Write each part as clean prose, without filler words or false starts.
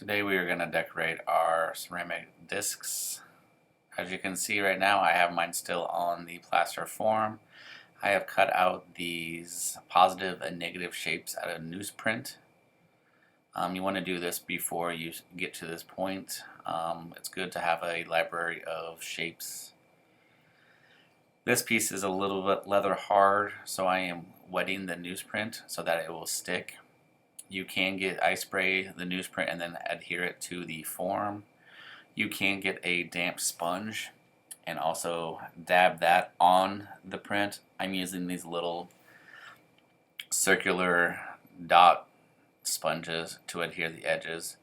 Today we are going to decorate our ceramic discs. As you can see right now, I have mine still on the plaster form. I have cut out these positive and negative shapes out of newsprint. You want to do this before you get to this point. It's good to have a library of shapes. This piece is a little bit leather hard, so I am wetting the newsprint so that it will stick. You can get ice spray the newsprint and then adhere it to the form. You can get a damp sponge and also dab that on the print. I'm using these little circular dot sponges to adhere the edges.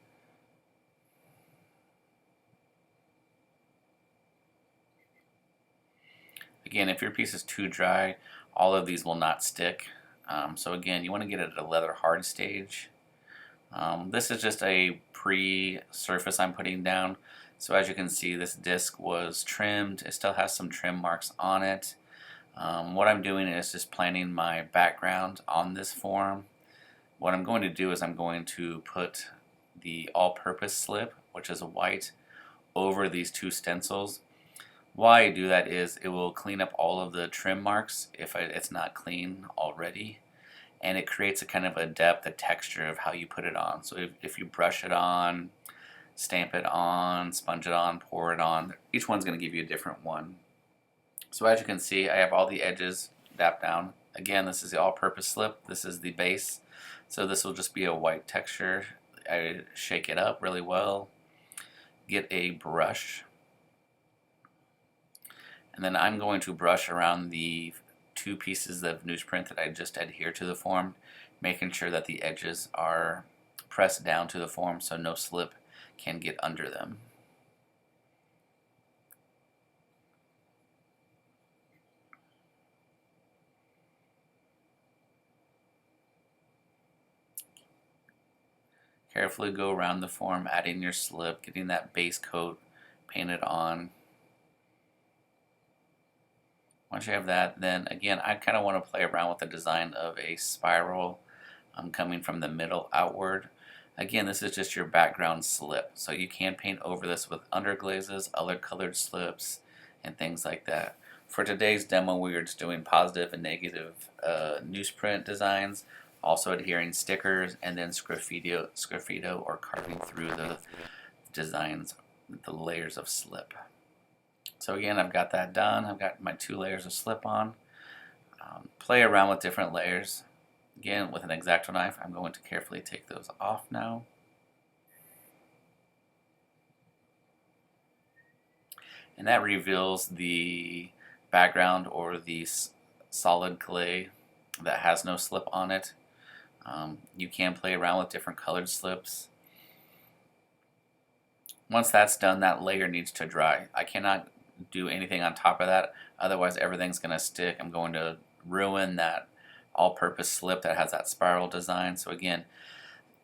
Again, if your piece is too dry, all of these will not stick. So again, you want to get it at a leather hard stage. This is just a pre-surface I'm putting down. So as you can see, this disc was trimmed. It still has some trim marks on it. What I'm doing is just planning my background on this form. What I'm going to do is I'm going to put the all-purpose slip, which is a white, over these two stencils. Why I do that is it will clean up all of the trim marks if it's not clean already, and it creates a kind of a depth, a texture of how you put it on. So if you brush it on, stamp it on, sponge it on, pour it on, each one's going to give you a different one. So as you can see, I have all the edges dapped down. Again, this is the all-purpose slip. This is the base. So this will just be a white texture. I shake it up really well. Get a brush. And then I'm going to brush around the two pieces of newsprint that I just adhere to the form, making sure that the edges are pressed down to the form so no slip can get under them. Carefully go around the form, adding your slip, getting that base coat painted on. Once you have that, then again, I kind of want to play around with the design of a spiral coming from the middle outward. Again, this is just your background slip, so you can paint over this with underglazes, other colored slips, and things like that. For today's demo, we are just doing positive and negative newsprint designs, also adhering stickers, and then sgraffito or carving through the designs, the layers of slip. So again, I've got that done. I've got my 2 layers of slip on. Play around with different layers. Again, with an X-Acto knife, I'm going to carefully take those off now. And that reveals the background or the solid clay that has no slip on it. You can play around with different colored slips. Once that's done, that layer needs to dry. I cannot do anything on top of that, otherwise everything's going to stick. I'm going to ruin that all-purpose slip that has that spiral design. So again,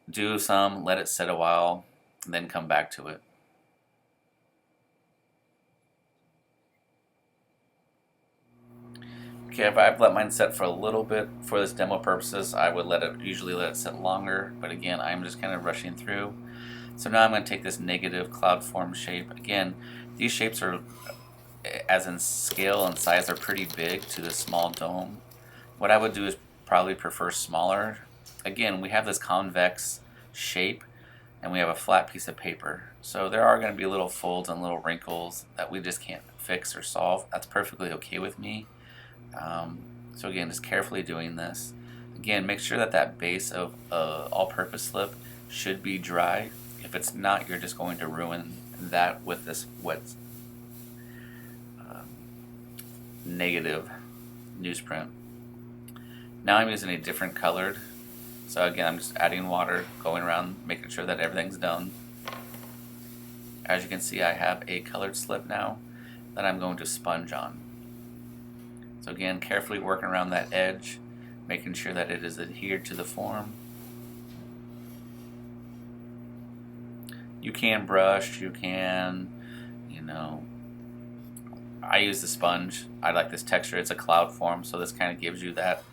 do some, let it sit a while, and then come back to it. Okay, if I've let mine set for a little bit for this demo purposes, I would usually let it sit longer, but again, I'm just kind of rushing through. So now I'm going to take this negative cloud form shape. Again, these shapes are, as in scale and size, are pretty big to the small dome. What I would do is probably prefer smaller. Again, we have this convex shape and we have a flat piece of paper. So there are going to be little folds and little wrinkles that we just can't fix or solve. That's perfectly okay with me. So again, just carefully doing this. Again, make sure that that base of all-purpose slip should be dry. If it's not, you're just going to ruin that with this wet negative newsprint. Now I'm using a different colored. So again, I'm just adding water, going around, making sure that everything's done. As you can see, I have a colored slip now that I'm going to sponge on. So again, carefully working around that edge, making sure that it is adhered to the form. You can brush, you can, I use the sponge. I like this texture. It's a cloud form, so this kind of gives you that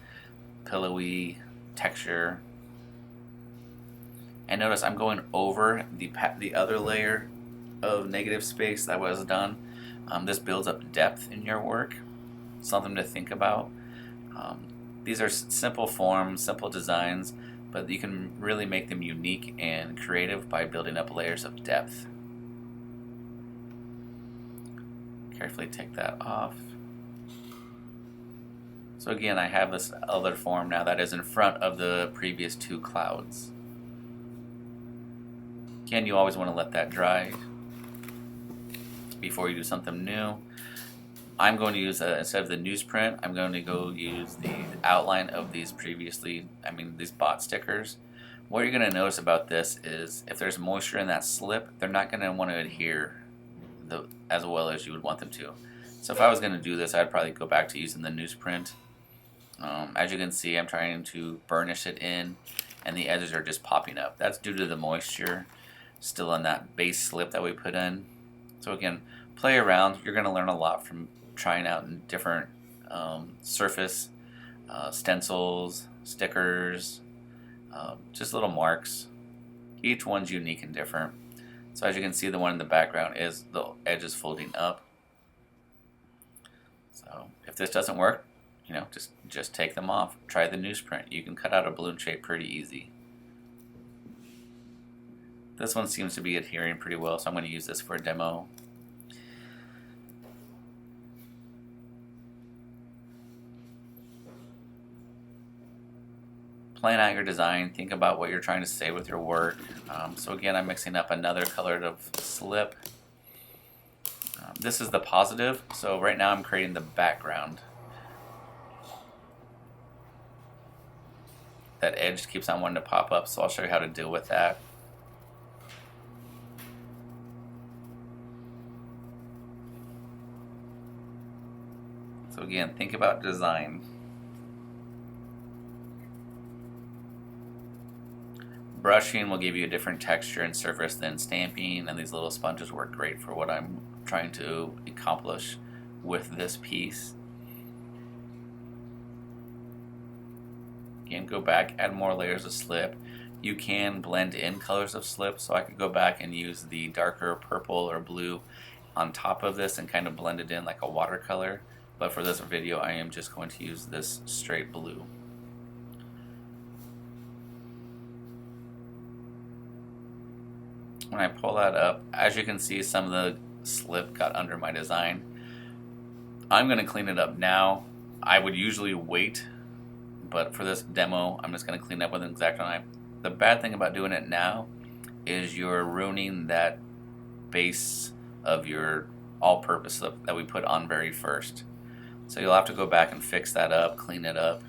pillowy texture. And notice I'm going over the other layer of negative space that was done. This builds up depth in your work, something to think about. These are simple forms, simple designs, but you can really make them unique and creative by building up layers of depth. Carefully take that off. So again, I have this other form now that is in front of the previous two clouds. Again, you always want to let that dry before you do something new. I'm going to use, instead of the newsprint, I'm going to go use the outline of these these bot stickers. What you're going to notice about this is if there's moisture in that slip, they're not going to want to adhere as well as you would want them to. So if I was going to do this, I'd probably go back to using the newsprint. As you can see, I'm trying to burnish it in, and the edges are just popping up. That's due to the moisture still in that base slip that we put in. So again, play around. You're going to learn a lot from trying out different surface stencils, stickers, just little marks. Each one's unique and different. So as you can see, the one in the background is the edge is folding up. So if this doesn't work, just take them off. Try the newsprint. You can cut out a balloon shape pretty easy. This one seems to be adhering pretty well, so I'm going to use this for a demo. Plan out your design, think about what you're trying to say with your work. So again, I'm mixing up another color of slip. This is the positive, so right now I'm creating the background. That edge keeps on wanting to pop up, so I'll show you how to deal with that. So again, think about design. Brushing will give you a different texture and surface than stamping, and these little sponges work great for what I'm trying to accomplish with this piece. Again, go back, add more layers of slip. You can blend in colors of slip, so I could go back and use the darker purple or blue on top of this and kind of blend it in like a watercolor. But for this video, I am just going to use this straight blue. When I pull that up, as you can see, some of the slip got under my design. I'm going to clean it up now. I would usually wait, but for this demo, I'm just going to clean it up with an X-Acto knife. The bad thing about doing it now is you're ruining that base of your all-purpose slip that we put on very first. So you'll have to go back and fix that up, clean it up.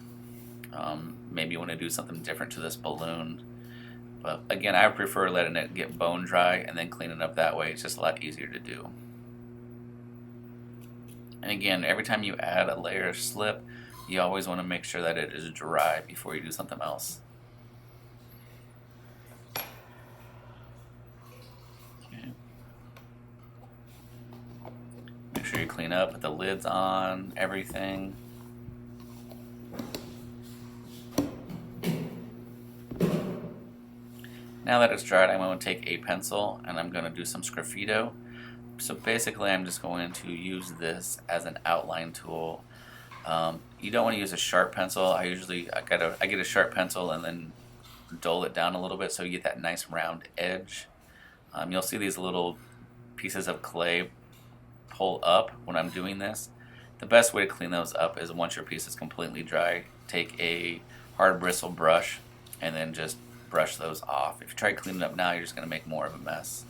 Maybe you want to do something different to this balloon. But again, I prefer letting it get bone dry and then clean it up that way. It's just a lot easier to do. And again, every time you add a layer of slip, you always want to make sure that it is dry before you do something else. Okay. Make sure you clean up, put the lids on, everything. Now that it's dried, I'm going to take a pencil and I'm going to do some sgraffito. So basically I'm just going to use this as an outline tool. You don't want to use a sharp pencil. I get a sharp pencil and then dull it down a little bit so you get that nice round edge. You'll see these little pieces of clay pull up when I'm doing this. The best way to clean those up is once your piece is completely dry, take a hard bristle brush and then just brush those off. If you try cleaning up now, you're just going to make more of a mess.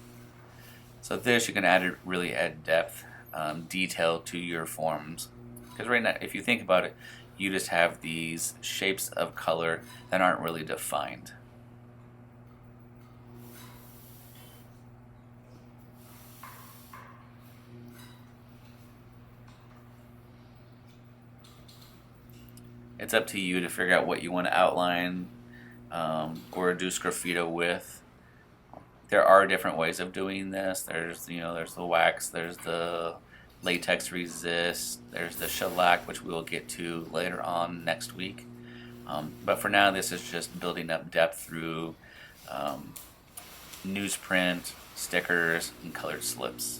So this, you can really add depth, detail to your forms. Because right now, if you think about it, you just have these shapes of color that aren't really defined. It's up to you to figure out what you want to outline or do sgraffito with. There are different ways of doing this. There's the wax, there's the latex resist, there's the shellac, which we will get to later on next week. But for now, this is just building up depth through newsprint, stickers, and colored slips.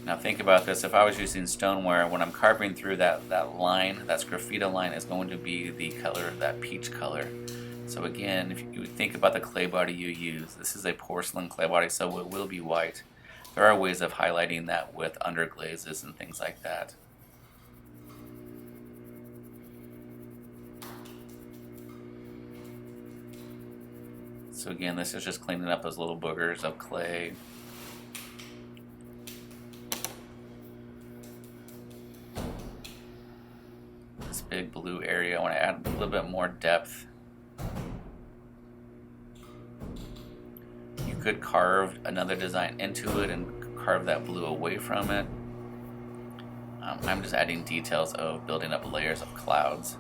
Now think about this, if I was using stoneware, when I'm carving through that line, that sgraffito line is going to be the color, that peach color. So again, if you think about the clay body you use, this is a porcelain clay body, so it will be white. There are ways of highlighting that with underglazes and things like that. So again, this is just cleaning up those little boogers of clay. This big blue area, I want to add a little bit more depth. You could carve another design into it and carve that blue away from it. I'm just adding details of building up layers of clouds.